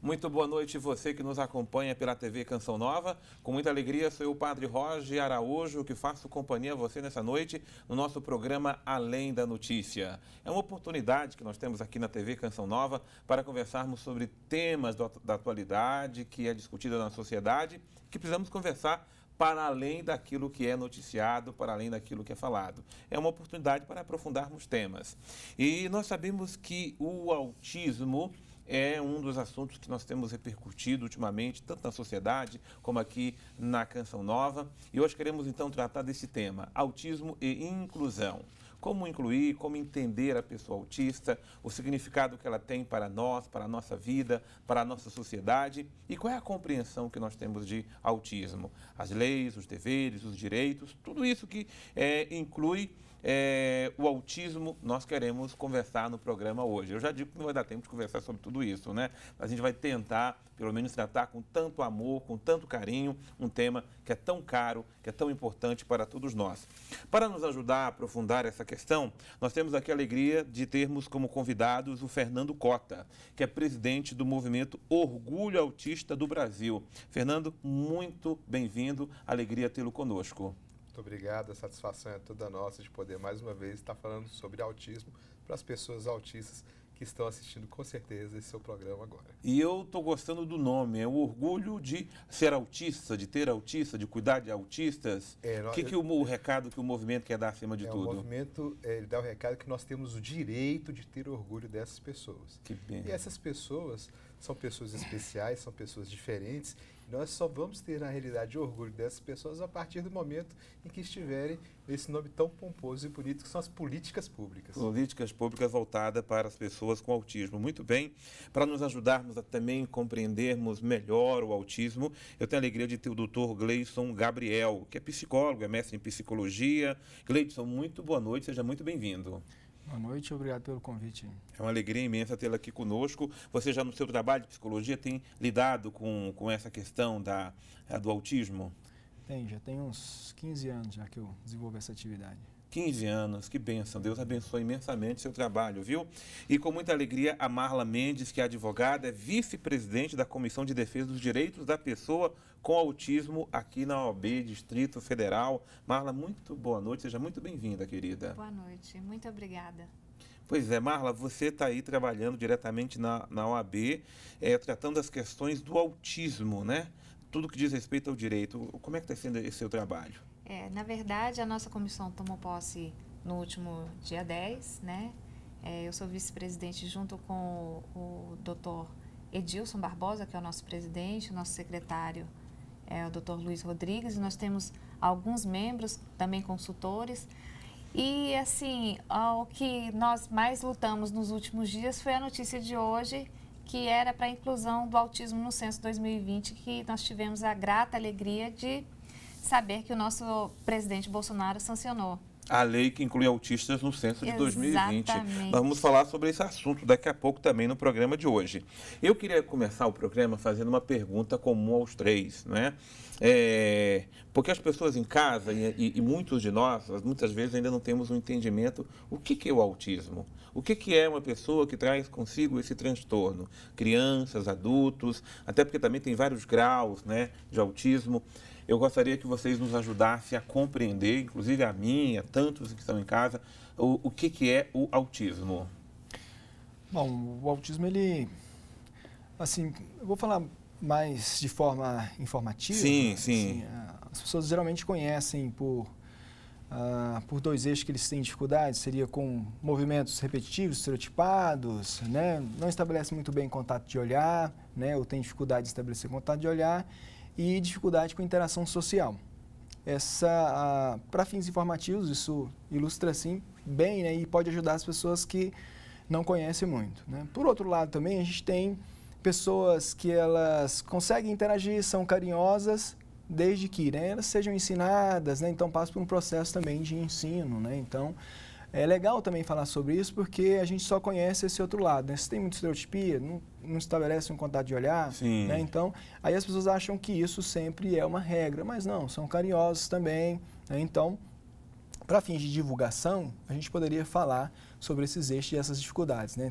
Muito boa noite você que nos acompanha pela TV Canção Nova. Com muita alegria, sou eu, o Padre Roger Araújo, que faço companhia a você nessa noite no nosso programa Além da Notícia. É uma oportunidade que nós temos aqui na TV Canção Nova para conversarmos sobre temas da atualidade que é discutida na sociedade, que precisamos conversar para além daquilo que é noticiado, para além daquilo que é falado. É uma oportunidade para aprofundarmos temas. E nós sabemos que o autismo é um dos assuntos que nós temos repercutido ultimamente, tanto na sociedade como aqui na Canção Nova. E hoje queremos então tratar desse tema, autismo e inclusão. Como incluir, como entender a pessoa autista, o significado que ela tem para nós, para a nossa vida, para a nossa sociedade e qual é a compreensão que nós temos de autismo. As leis, os deveres, os direitos, tudo isso que inclui o autismo, nós queremos conversar no programa hoje. Eu já digo que não vai dar tempo de conversar sobre tudo isso, né? A gente vai tentar, pelo menos, tratar com tanto amor, com tanto carinho, um tema que é tão caro, que é tão importante para todos nós. Para nos ajudar a aprofundar essa questão, nós temos aqui a alegria de termos como convidados o Fernando Cota, que é presidente do movimento Orgulho Autista do Brasil. Fernando, muito bem-vindo, alegria tê-lo conosco. Muito obrigado, a satisfação é toda nossa de poder mais uma vez estar falando sobre autismo para as pessoas autistas que estão assistindo com certeza esse seu programa agora. E eu estou gostando do nome, é o orgulho de ser autista, de ter autista, de cuidar de autistas. O recado que o movimento quer dar acima de tudo? O movimento ele dá o recado que nós temos o direito de ter orgulho dessas pessoas. Que bem. E essas pessoas são pessoas especiais, são pessoas diferentes. Nós só vamos ter, na realidade, orgulho dessas pessoas a partir do momento em que estiverem nesse nome tão pomposo e bonito que são as políticas públicas. Políticas públicas voltadas para as pessoas com autismo. Muito bem. Para nos ajudarmos a também compreendermos melhor o autismo, eu tenho a alegria de ter o Dr. Gleison Gabriel, que é psicólogo, é mestre em psicologia. Gleison, muito boa noite, seja muito bem-vindo. Boa noite, obrigado pelo convite. É uma alegria imensa tê-la aqui conosco. Você já no seu trabalho de psicologia tem lidado com essa questão do autismo? Já tem uns 15 anos já que eu desenvolvo essa atividade. 15 anos, que bênção. Deus abençoe imensamente seu trabalho, viu? E com muita alegria, a Marla Mendes, que é advogada, é vice-presidente da Comissão de Defesa dos Direitos da Pessoa com Autismo aqui na OAB, Distrito Federal. Marla, muito boa noite, seja muito bem-vinda, querida. Boa noite, muito obrigada. Pois é, Marla, você está aí trabalhando diretamente na OAB, tratando as questões do autismo, né? Tudo que diz respeito ao direito. Como é que está sendo esse seu trabalho? Na verdade, a nossa comissão tomou posse no último dia 10, né? Eu sou vice-presidente junto com o doutor Edilson Barbosa, que é o nosso presidente, o nosso secretário é o doutor Luiz Rodrigues, e nós temos alguns membros, também consultores. E, assim, o que nós mais lutamos nos últimos dias foi a notícia de hoje, que era para a inclusão do autismo no Censo 2020, que nós tivemos a grata alegria de saber que o nosso presidente Bolsonaro sancionou. A lei que inclui autistas no censo de 2020. Exatamente. Nós vamos falar sobre esse assunto daqui a pouco também no programa de hoje. Eu queria começar o programa fazendo uma pergunta comum aos três, né? Porque as pessoas em casa e muitos de nós, muitas vezes ainda não temos um entendimento o que é o autismo. O que é uma pessoa que traz consigo esse transtorno? Crianças, adultos, até porque também tem vários graus, né, de autismo. Eu gostaria que vocês nos ajudassem a compreender, inclusive a mim, a tantos que estão em casa, o que é o autismo. Bom, o autismo, ele, assim, eu vou falar mais de forma informativa. Sim, né? sim. Assim, as pessoas geralmente conhecem por dois eixos que eles têm dificuldade, seria com movimentos repetitivos, estereotipados, né? Não estabelece muito bem contato de olhar, né? Ou tem dificuldade de estabelecer contato de olhar, e dificuldade com interação social. Para fins informativos, isso ilustra assim bem, né, e pode ajudar as pessoas que não conhecem muito, né? Por outro lado também a gente tem pessoas que elas conseguem interagir, são carinhosas, desde que, né, elas sejam ensinadas, né, então passa por um processo também de ensino, né? Então é legal também falar sobre isso porque a gente só conhece esse outro lado, né? Se tem muita estereotipia, não estabelece um contato de olhar, né? Então, aí as pessoas acham que isso sempre é uma regra, mas não, são carinhosos também, né? Então, para fins de divulgação, a gente poderia falar sobre esses eixos e essas dificuldades, né?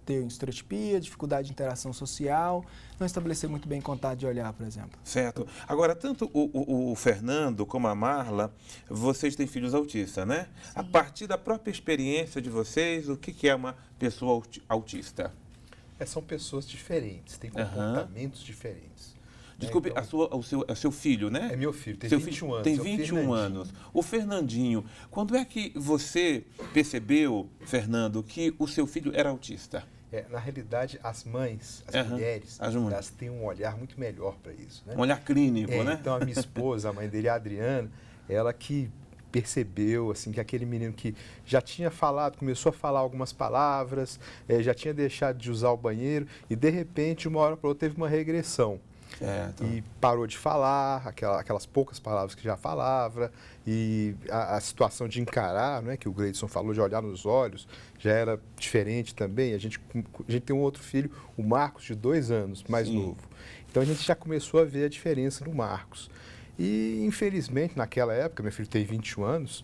Ter estereotipia, dificuldade de interação social, não estabelecer muito bem contato de olhar, por exemplo. Certo. Agora, tanto o Fernando como a Marla, vocês têm filhos autistas, né? Sim. A partir da própria experiência de vocês, o que é uma pessoa autista? São pessoas diferentes, têm comportamentos diferentes. Desculpe, então, o seu filho, né? É meu filho, tem 21 anos. Tem 21 anos. O Fernandinho, quando é que você percebeu, Fernando, que o seu filho era autista? Na realidade, as mães, as mulheres, elas têm um olhar muito melhor para isso. Né? Um olhar clínico, né? Então, a minha esposa, a mãe dele, a Adriana, ela que percebeu assim, que aquele menino que já tinha falado, começou a falar algumas palavras, já tinha deixado de usar o banheiro e, de repente, de uma hora para outra, teve uma regressão. Certo. E parou de falar, aquelas poucas palavras que já falava, e a situação de encarar, não é, que o Gleidson falou, de olhar nos olhos, já era diferente também. A gente tem um outro filho, o Marcos, de 2 anos, mais novo. Então a gente já começou a ver a diferença no Marcos. E, infelizmente, naquela época, meu filho tem 21 anos,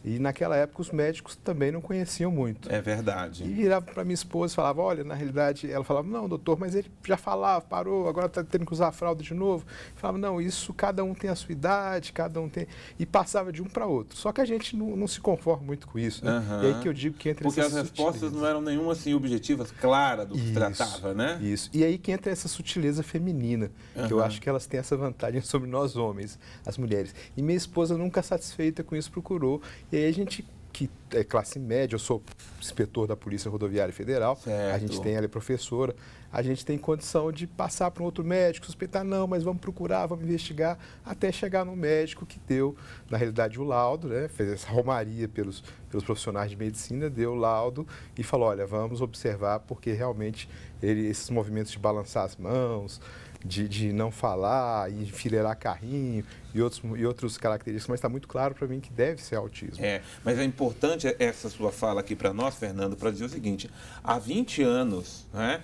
e naquela época os médicos também não conheciam muito. É verdade. E virava para minha esposa e falava, olha, na realidade, ela falava, não, doutor, mas ele já falava, parou, agora está tendo que usar a fralda de novo. Eu falava, não, isso cada um tem a sua idade, cada um tem... E passava de um para outro. Só que a gente não se conforma muito com isso, né? E aí que eu digo que entra porque as respostas não eram nenhuma assim objetivas, claras do que se tratava, né? Isso. E aí que entra essa sutileza feminina, que eu acho que elas têm essa vantagem sobre nós homens, as mulheres. E minha esposa, nunca satisfeita com isso, procurou. E aí a gente, que é classe média, eu sou inspetor da Polícia Rodoviária Federal, a gente tem, ela é professora, a gente tem condição de passar para um outro médico, suspeitar, não, mas vamos procurar, vamos investigar, até chegar no médico que deu, na realidade, o laudo, né, fez essa romaria pelos profissionais de medicina, deu o laudo e falou, olha, vamos observar, porque realmente esses movimentos de balançar as mãos, de não falar, e enfileirar carrinho e outras características, mas está muito claro para mim que deve ser autismo. Mas é importante essa sua fala aqui para nós, Fernando, para dizer o seguinte, há 20 anos, né,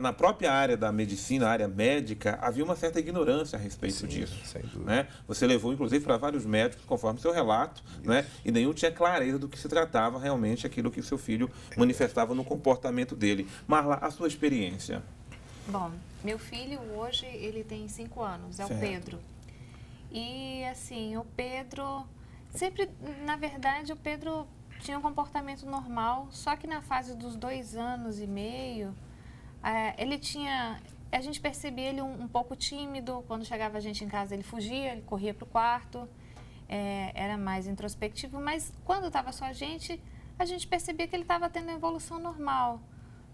na própria área da medicina, a área médica, havia uma certa ignorância a respeito disso. Sem dúvida. Né? Você levou, inclusive, para vários médicos, conforme o seu relato, né? E nenhum tinha clareza do que se tratava realmente aquilo que o seu filho manifestava no comportamento dele. Marla, a sua experiência? Bom, meu filho hoje, ele tem 5 anos, é certo. O Pedro. E, assim, o Pedro, sempre, na verdade, o Pedro tinha um comportamento normal, só que na fase dos 2 anos e meio, ele tinha, a gente percebia ele um pouco tímido, quando chegava a gente em casa ele fugia, ele corria para o quarto, era mais introspectivo, mas quando estava só a gente percebia que ele estava tendo uma evolução normal.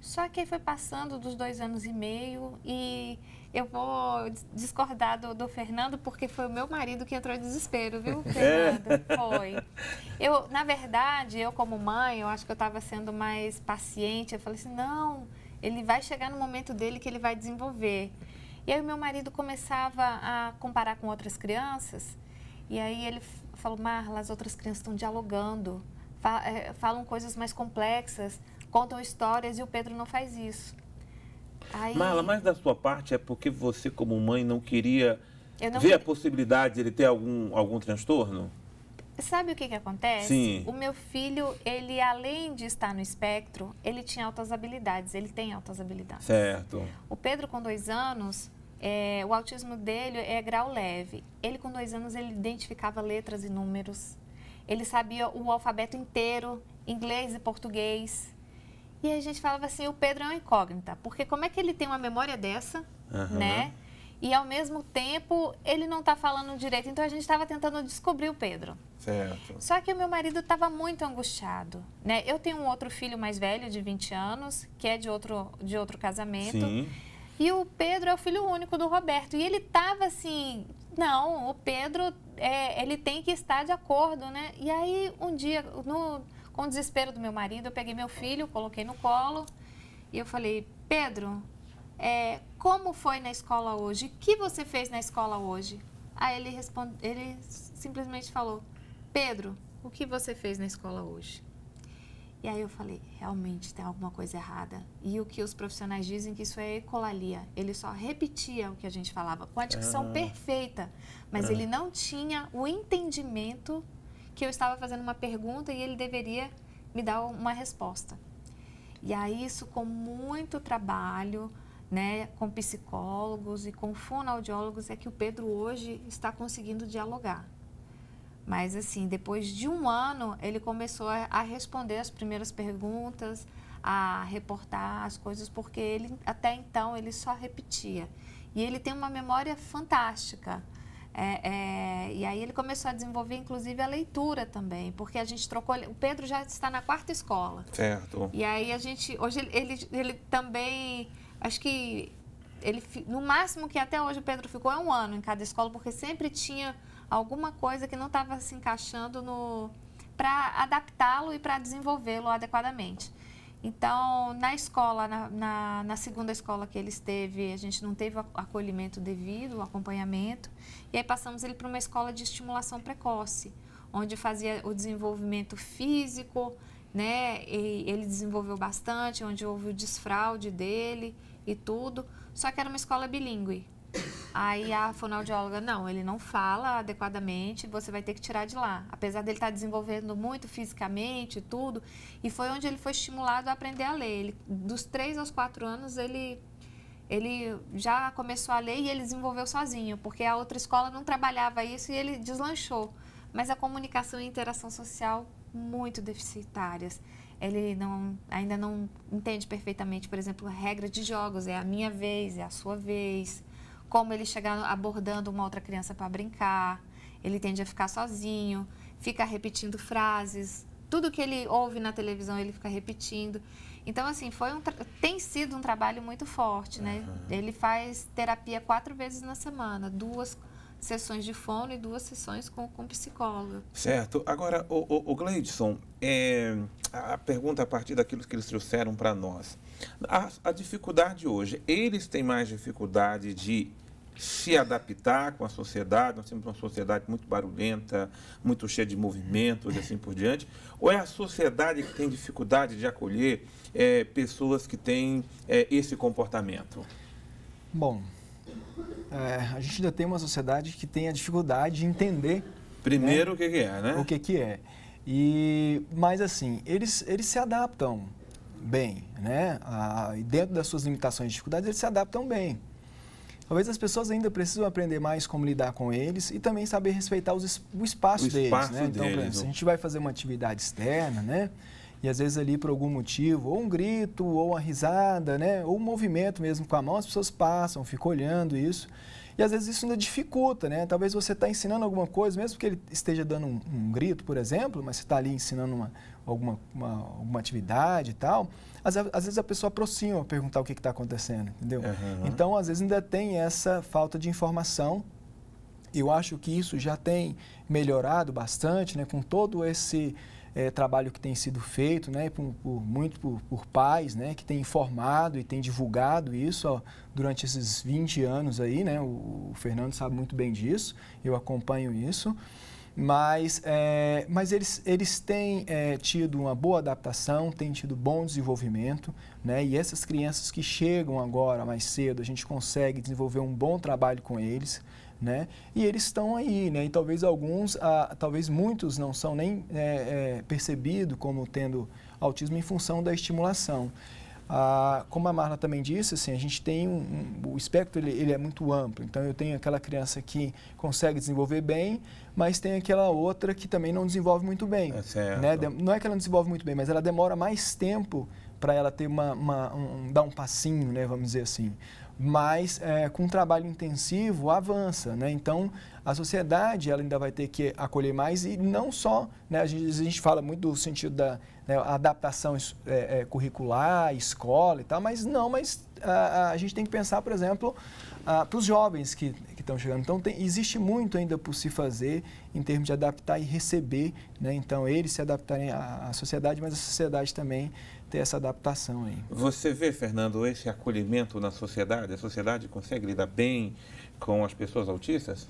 Só que aí foi passando dos 2 anos e meio e eu vou discordar do Fernando, porque foi o meu marido que entrou em desespero, viu, Fernando? Foi. Na verdade, eu como mãe, eu acho que eu estava sendo mais paciente. Eu falei assim, não, ele vai chegar no momento dele que ele vai desenvolver. E aí o meu marido começava a comparar com outras crianças e aí ele falou, Marla, as outras crianças estão dialogando, falam coisas mais complexas, contam histórias e o Pedro não faz isso. Aí... Marla, mas da sua parte é porque você, como mãe, não queria ver a possibilidade de ele ter algum transtorno? Sabe o que acontece? Sim. O meu filho, ele além de estar no espectro, ele tinha altas habilidades, ele tem altas habilidades. Certo. O Pedro, com 2 anos, o autismo dele é grau leve. Ele, com 2 anos, ele identificava letras e números. Ele sabia o alfabeto inteiro, inglês e português. E aí a gente falava assim, o Pedro é uma incógnita, porque como é que ele tem uma memória dessa, né? E ao mesmo tempo ele não está falando direito, então a gente estava tentando descobrir o Pedro. Certo. Só que o meu marido estava muito angustiado, né? Eu tenho um outro filho mais velho, de 20 anos, que é de outro casamento. Sim. E o Pedro é o filho único do Roberto. E ele estava assim, não, o Pedro, ele tem que estar de acordo, né? E aí um dia, com o desespero do meu marido, eu peguei meu filho, coloquei no colo e eu falei, Pedro, como foi na escola hoje? O que você fez na escola hoje? Aí ele simplesmente falou, Pedro, o que você fez na escola hoje? E aí eu falei, realmente tem alguma coisa errada. E o que os profissionais dizem que isso é ecolalia. Ele só repetia o que a gente falava, com a dicção perfeita, mas ele não tinha o entendimento que eu estava fazendo uma pergunta e ele deveria me dar uma resposta. E aí isso com muito trabalho, né, com psicólogos e com fonoaudiólogos, é que o Pedro hoje está conseguindo dialogar. Mas assim, depois de um ano, ele começou a responder as primeiras perguntas, a reportar as coisas, porque ele, até então, ele só repetia. E ele tem uma memória fantástica. E aí ele começou a desenvolver, inclusive, a leitura também, porque a gente trocou... O Pedro já está na 4ª escola. Certo. E aí a gente... Hoje ele também... Acho que no máximo que até hoje o Pedro ficou é 1 ano em cada escola, porque sempre tinha alguma coisa que não estava se encaixando para adaptá-lo e para desenvolvê-lo adequadamente. Então, na escola, na 2ª escola que ele esteve, a gente não teve o acolhimento devido, o acompanhamento, e aí passamos ele para uma escola de estimulação precoce, onde fazia o desenvolvimento físico, né? E ele desenvolveu bastante, onde houve o desfraude dele e tudo, só que era uma escola bilíngue. Aí a fonoaudióloga, não, ele não fala adequadamente, você vai ter que tirar de lá. Apesar dele estar desenvolvendo muito fisicamente e tudo, e foi onde ele foi estimulado a aprender a ler. Dos 3 aos 4 anos, ele já começou a ler e ele desenvolveu sozinho, porque a outra escola não trabalhava isso e ele deslanchou. Mas a comunicação e a interação social muito deficitárias. Ele ainda não entende perfeitamente, por exemplo, a regra de jogos, é a minha vez, é a sua vez. Como ele chegar abordando uma outra criança para brincar, ele tende a ficar sozinho, fica repetindo frases, tudo que ele ouve na televisão ele fica repetindo. Então, assim, tem sido um trabalho muito forte, né? Ele faz terapia 4 vezes na semana, 2 sessões de fono e 2 sessões com psicólogo. Certo. Agora, o Gleidson, a pergunta a partir daquilo que eles trouxeram para nós. A dificuldade hoje, eles têm mais dificuldade de se adaptar com a sociedade, nós temos uma sociedade muito barulhenta, muito cheia de movimentos e assim por diante, ou é a sociedade que tem dificuldade de acolher pessoas que têm esse comportamento? Bom, a gente ainda tem uma sociedade que tem a dificuldade de entender... Primeiro, né, o que é, né? O que é. Mas, assim, eles se adaptam bem, né? E dentro das suas limitações e dificuldades, eles se adaptam bem. Talvez as pessoas ainda precisam aprender mais como lidar com eles e também saber respeitar o espaço deles, né? Então, por exemplo, se a gente vai fazer uma atividade externa, né? E às vezes ali por algum motivo, ou um grito, ou uma risada, né? Ou um movimento mesmo com a mão, as pessoas passam, ficam olhando isso. E às vezes isso ainda dificulta, né? Talvez você está ensinando alguma coisa, mesmo que ele esteja dando um grito, por exemplo, mas você está ali ensinando alguma atividade e tal. Às vezes a pessoa aproxima para perguntar o que está acontecendo, entendeu? Uhum. Então, às vezes ainda tem essa falta de informação. Eu acho que isso já tem melhorado bastante, né? Com todo esse trabalho que tem sido feito, né? Por pais, né? Que têm informado e têm divulgado isso durante esses 20 anos aí, né? O Fernando sabe muito bem disso, eu acompanho isso. Mas eles têm tido uma boa adaptação, têm tido bom desenvolvimento, né? E essas crianças que chegam agora mais cedo, a gente consegue desenvolver um bom trabalho com eles, né? E eles estão aí, né? E talvez talvez muitos não são nem percebidos como tendo autismo em função da estimulação. Como a Marla também disse, assim, a gente tem o espectro ele é muito amplo. Então, eu tenho aquela criança que consegue desenvolver bem, mas tem aquela outra que também não desenvolve muito bem. Né? Não é que ela não desenvolve muito bem, mas ela demora mais tempo para ela ter dar um passinho, né, vamos dizer assim. Mas com um trabalho intensivo avança, né? Então a sociedade ela ainda vai ter que acolher mais e não só, né? A gente fala muito do sentido da adaptação curricular, escola e tal, mas a gente tem que pensar, por exemplo, para os jovens que estão chegando. Então existe muito ainda por se fazer em termos de adaptar e receber, né? Então eles se adaptarem à sociedade, mas a sociedade também ter essa adaptação aí. Você vê, Fernando, esse acolhimento na sociedade? A sociedade consegue lidar bem com as pessoas autistas?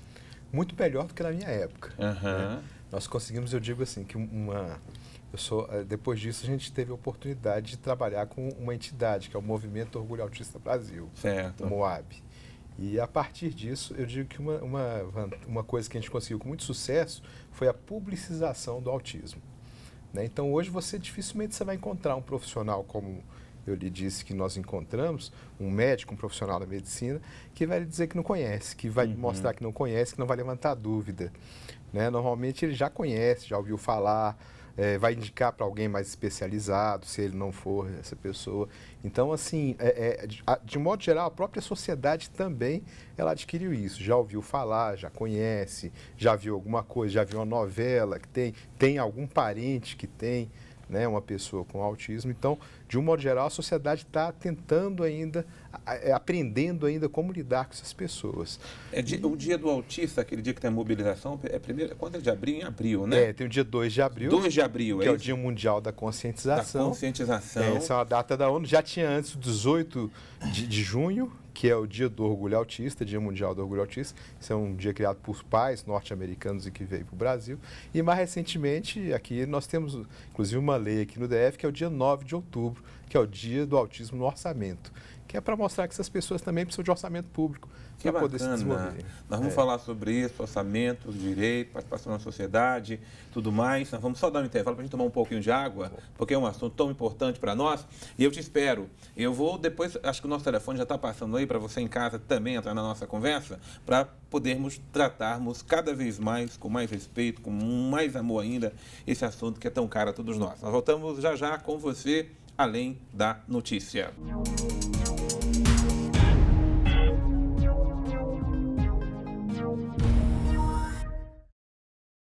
Muito melhor do que na minha época. Uhum. Né? Nós conseguimos, eu digo assim, que depois disso a gente teve a oportunidade de trabalhar com uma entidade, que é o Movimento Orgulho Autista Brasil, certo. o MOAB. E a partir disso, eu digo que uma coisa que a gente conseguiu com muito sucesso foi a publicização do autismo. Né? Então, hoje dificilmente você vai encontrar um profissional como eu lhe disse que nós encontramos, um médico, um profissional da medicina, que vai lhe dizer que não conhece, que vai mostrar que não conhece, que não vai levantar dúvida. Né? Normalmente ele já conhece, já ouviu falar, vai indicar para alguém mais especializado, se ele não for essa pessoa. Então, assim, de modo geral, a própria sociedade também, ela adquiriu isso. Já ouviu falar, já conhece, já viu alguma coisa, já viu uma novela que tem algum parente que tem, né, uma pessoa com autismo. Então, de um modo geral, a sociedade está tentando ainda, aprendendo ainda como lidar com essas pessoas. O dia do autista, aquele dia que tem a mobilização, quando é de abril? Em abril, né? Tem o dia 2 de abril. 2 de abril, que é o Dia Mundial da Conscientização. Da conscientização. Essa é uma data da ONU. Já tinha antes o 18 de junho, que é o Dia do Orgulho Autista, Dia Mundial do Orgulho Autista. Isso é um dia criado por pais norte-americanos e que veio para o Brasil. E mais recentemente, aqui nós temos, inclusive, uma lei aqui no DF, que é o dia 9 de outubro, que é o Dia do Autismo no Orçamento, que é para mostrar que essas pessoas também precisam de orçamento público para poder se desenvolver. Nós vamos falar sobre isso, orçamento, direito, participação na sociedade, tudo mais. Nós vamos só dar um intervalo para a gente tomar um pouquinho de água, porque é um assunto tão importante para nós. E eu te espero. Eu vou depois, acho que o nosso telefone já está passando aí para você em casa também entrar na nossa conversa, para podermos tratarmos cada vez mais, com mais respeito, com mais amor ainda, esse assunto que é tão caro a todos nós. Nós voltamos já já com você, Além da Notícia.